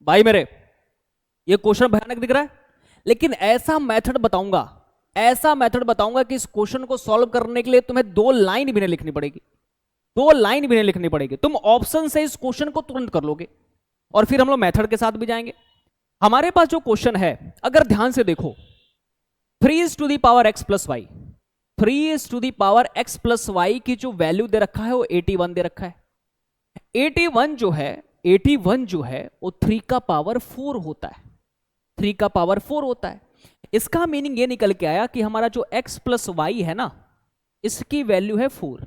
भाई मेरे, ये क्वेश्चन भयानक दिख रहा है, लेकिन ऐसा मेथड बताऊंगा कि इस क्वेश्चन को सॉल्व करने के लिए तुम्हें 2 लाइन भी नहीं लिखनी पड़ेगी। 2 लाइन भी नहीं लिखनी पड़ेगी, तुम ऑप्शन से इस क्वेश्चन को तुरंत कर लोगे। और फिर हम लोग मेथड के साथ भी जाएंगे। हमारे पास जो क्वेश्चन है, अगर ध्यान से देखो, 3 x प्लस वाई की जो वैल्यू दे रखा है वो 81 दे रखा है। 81 जो है वो 3 का पावर 4 होता है। 3 का पावर 4 होता है। इसका मीनिंग ये निकल के आया कि हमारा जो x प्लस वाई है ना, इसकी वैल्यू है 4।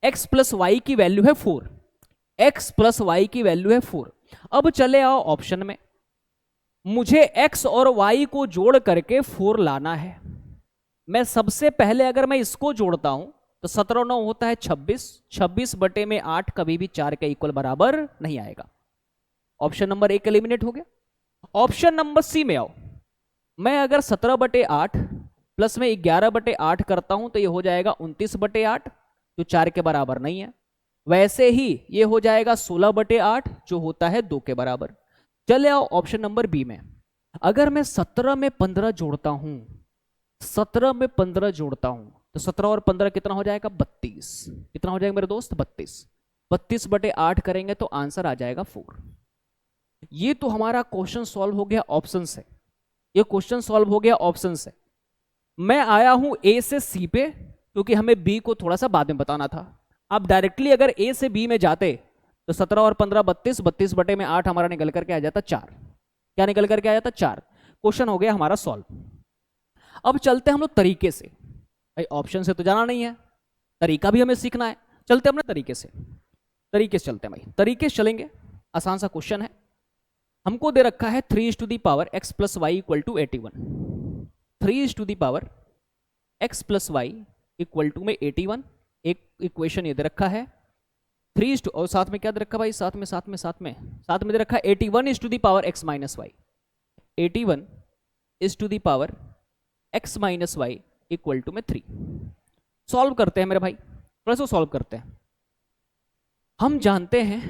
x प्लस वाई की वैल्यू है 4। x प्लस वाई की वैल्यू है 4। अब चले आओ ऑप्शन में, मुझे x और y को जोड़ करके 4 लाना है। मैं सबसे पहले अगर मैं इसको जोड़ता हूं तो 17 9 होता है 26। 26 बटे में 8 कभी भी 4 के इक्वल बराबर नहीं आएगा। ऑप्शन नंबर 1 एलिमिनेट हो गया। ऑप्शन नंबर सी में आओ, मैं अगर 17 बटे 8 प्लस में 11 बटे 8 करता हूं तो ये हो जाएगा 29 बटे 8, जो 4 के बराबर नहीं है। वैसे ही ये हो जाएगा 16 बटे 8, जो होता है 2 के बराबर। चले आओ ऑप्शन नंबर बी में, अगर मैं 17 में 15 जोड़ता हूं, 17 में 15 जोड़ता हूं तो 17 और 15 कितना हो जाएगा? 32। कितना हो जाएगा मेरे दोस्त? 32। 32 बटे 8 करेंगे तो आंसर आ जाएगा 4। ये तो हमारा क्वेश्चन सॉल्व हो गया ऑप्शन से। ये क्वेश्चन सॉल्व हो गया ऑप्शन से। मैं आया हूं ए से सी पे, क्योंकि हमें बी को थोड़ा सा बाद में बताना था। आप डायरेक्टली अगर ए से बी में जाते तो 17 और 15 32, 32 बटे में 8 हमारा निकल करके आ जाता 4। क्या निकल करके आ जाता? 4। क्वेश्चन हो गया हमारा सॉल्व। अब चलते हम लोग तरीके से। भाई ऑप्शन से तो जाना नहीं है, तरीका भी हमें सीखना है। चलते अपने तरीके से चलते हैं भाई, तरीके से चलेंगे। आसान सा क्वेश्चन है। हमको दे रखा है 3 x plus Y equal to 81। 3 x Y equal to में 81, एक इक्वेशन ये दे रखा है। और साथ में क्या दे रखा भाई? साथ में दे रखा है 81 x minus Y. 81 x minus Y equal to में 3। सॉल्व करते हैं मेरे भाई, थोड़ा सा सॉल्व करते हैं। हम जानते हैं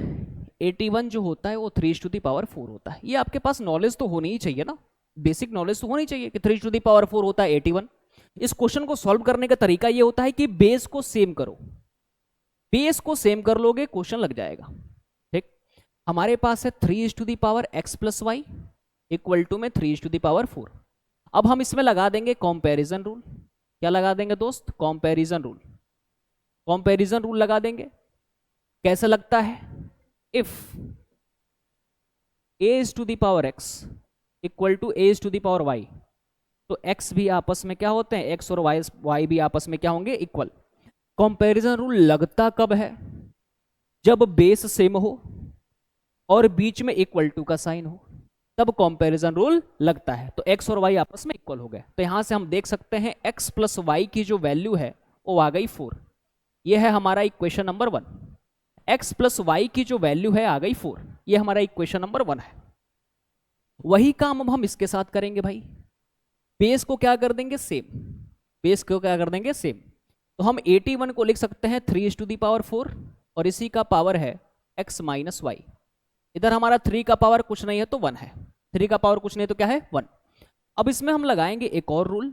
81 जो होता है वो 3 4 होता है। ये आपके पास नॉलेज तो होनी ही चाहिए ना, बेसिक नॉलेज तो होनी चाहिए कि 3 4 होता है 81। इस क्वेश्चन को सॉल्व करने का तरीका ये होता है कि बेस को सेम करो। बेस को सेम कर लोगे, क्वेश्चन लग जाएगा। ठीक, हमारे पास है 3 x plus Y equal to में 3 4। अब हम इसमें लगा देंगे कंपैरिजन रूल। क्या लगा देंगे दोस्त? Comparison rule. कंपैरिजन रूल लगा देंगे। कैसे लगता है? If a⁴x equal to a⁴y, तो x भी आपस में क्या होते हैं? x और y भी आपस में क्या होंगे? इक्वल। कंपैरिजन रूल लगता कब है? जब बेस सेम हो और बीच में इक्वल टू का साइन हो, तब कंपैरिजन रूल लगता है। तो x और y आपस में इक्वल हो गए। तो यहां से हम देख सकते हैं x प्लस वाई की जो वैल्यू है वो आ गई 4। ये है हमारा equation number 1। x plus Y की जो वैल्यू है आ गई 4। ये हमारा इक्वेशन नंबर 1 है। वही काम अब हम इसके साथ करेंगे भाई। बेस को क्या कर देंगे? सेम। बेस को क्या कर देंगे? सेम। तो हम 81 को लिख सकते हैं 3 और इसी का पावर है x माइनस वाई। इधर हमारा 3 का पावर कुछ नहीं है तो 1 है। 3 का पावर कुछ नहीं तो क्या है? 1। अब इसमें हम लगाएंगे एक और रूल,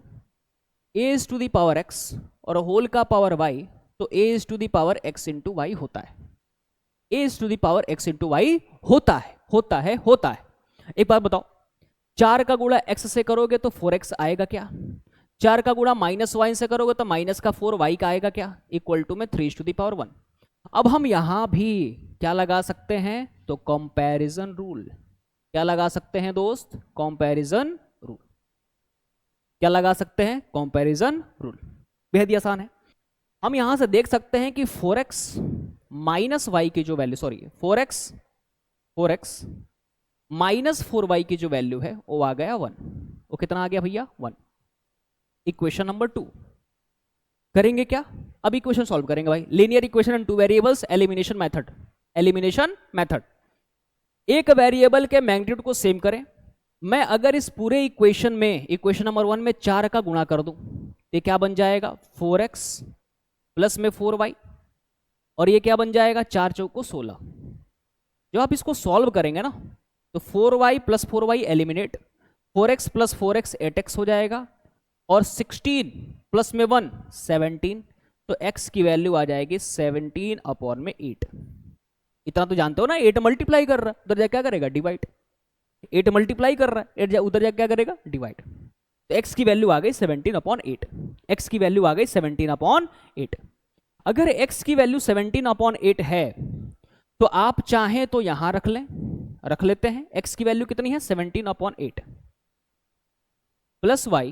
a⁴x और होल का पावर y, तो a⁴x इंटू वाई होता है। a⁴x इंटू वाई होता है। एक बार बताओ, 4 का गुणा x से करोगे तो 4x आएगा क्या? 4 का गुणा माइनस वाई से करोगे तो माइनस का 4y का आएगा क्या? इक्वल टू में 3⁴1। अब हम यहां भी क्या लगा सकते हैं? तो कंपैरिजन रूल। क्या लगा सकते हैं दोस्त? Comparison rule. क्या लगा सकते हैं? Comparison rule. बेहद ही आसान है। हम यहां से देख सकते हैं कि 4x माइनस वाई की जो वैल्यू, 4x माइनस 4y की जो वैल्यू है वो आ गया 1। वो कितना आ गया भैया? 1। इक्वेशन नंबर 2 करेंगे क्या? अब इक्वेशन सॉल्व करेंगे भाई। Linear equation and 2 variables, elimination method. एक वेरिएबल के मैग्नीट्यूड को सेम करें। मैं अगर इस पूरे इक्वेशन में, इक्वेशन नंबर 1 में 4 का गुणा कर दूं तो क्या बन जाएगा? 4x प्लस में 4y, और ये क्या बन जाएगा? 4 चौको 16। जो आप इसको सॉल्व करेंगे ना तो 4y plus 4y eliminate, 4x plus 4x 8x हो जाएगा, और 16 प्लस में 1 17, तो x की वैल्यू आ जाएगी 17 अपॉन में 8। इतना तो जानते हो ना, 8 मल्टीप्लाई कर रहा है, उधर जाके क्या करेगा डिवाइड, 8 मल्टीप्लाई कर रहा है, उधर जाके क्या करेगा डिवाइड। तो x की वैल्यू आ गई 17 अपॉन 8, x की वैल्यू आ गई 17 अपॉन 8। अगर x की वैल्यू 17 अपॉन 8 है तो आप चाहें तो यहां रख लें, रख लेते हैं। x की वैल्यू कितनी है 17 upon 8 plus y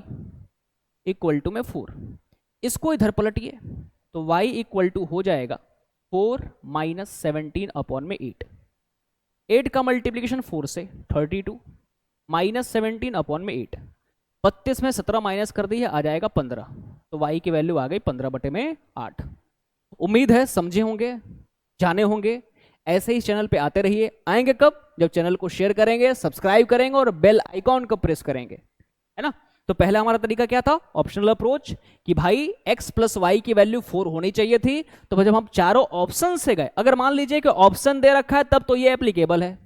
equal to में 4, इसको इधर पलटिए तो y इक्वल टू हो जाएगा 4 माइनस 17 अपॉन में 8, 8 का मल्टीप्लीकेशन 4 से 32 माइनस 17 अपॉन में 8, 32 में 17 माइनस कर दी है आ जाएगा 15, तो y की वैल्यू आ गई 15 बटे में 8। उम्मीद है समझे होंगे, जाने होंगे। ऐसे ही चैनल पे आते रहिए। आएंगे कब? जब चैनल को शेयर करेंगे, सब्सक्राइब करेंगे और बेल आइकॉन को प्रेस करेंगे, है ना। तो पहला हमारा तरीका क्या था, ऑप्शनल अप्रोच, कि भाई x प्लस वाई की वैल्यू 4 होनी चाहिए थी। तो जब हम चारों ऑप्शन से गए, अगर मान लीजिए कि ऑप्शन दे रखा है तब तो ये एप्लीकेबल है,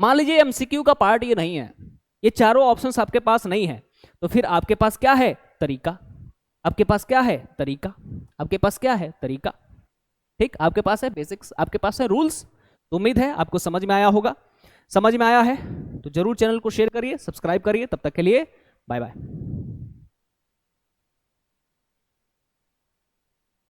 मान लीजिए एमसीक्यू का पार्ट ये नहीं है, ये चारों ऑप्शंस आपके पास नहीं है, तो फिर आपके पास क्या है तरीका, आपके पास क्या है तरीका, आपके पास क्या है तरीका, ठीक, आपके पास है बेसिक्स, आपके पास है रूल्स। तो उम्मीद है आपको समझ में आया होगा। समझ में आया है तो जरूर चैनल को शेयर करिए, सब्सक्राइब करिए। तब तक के लिए बाय बाय।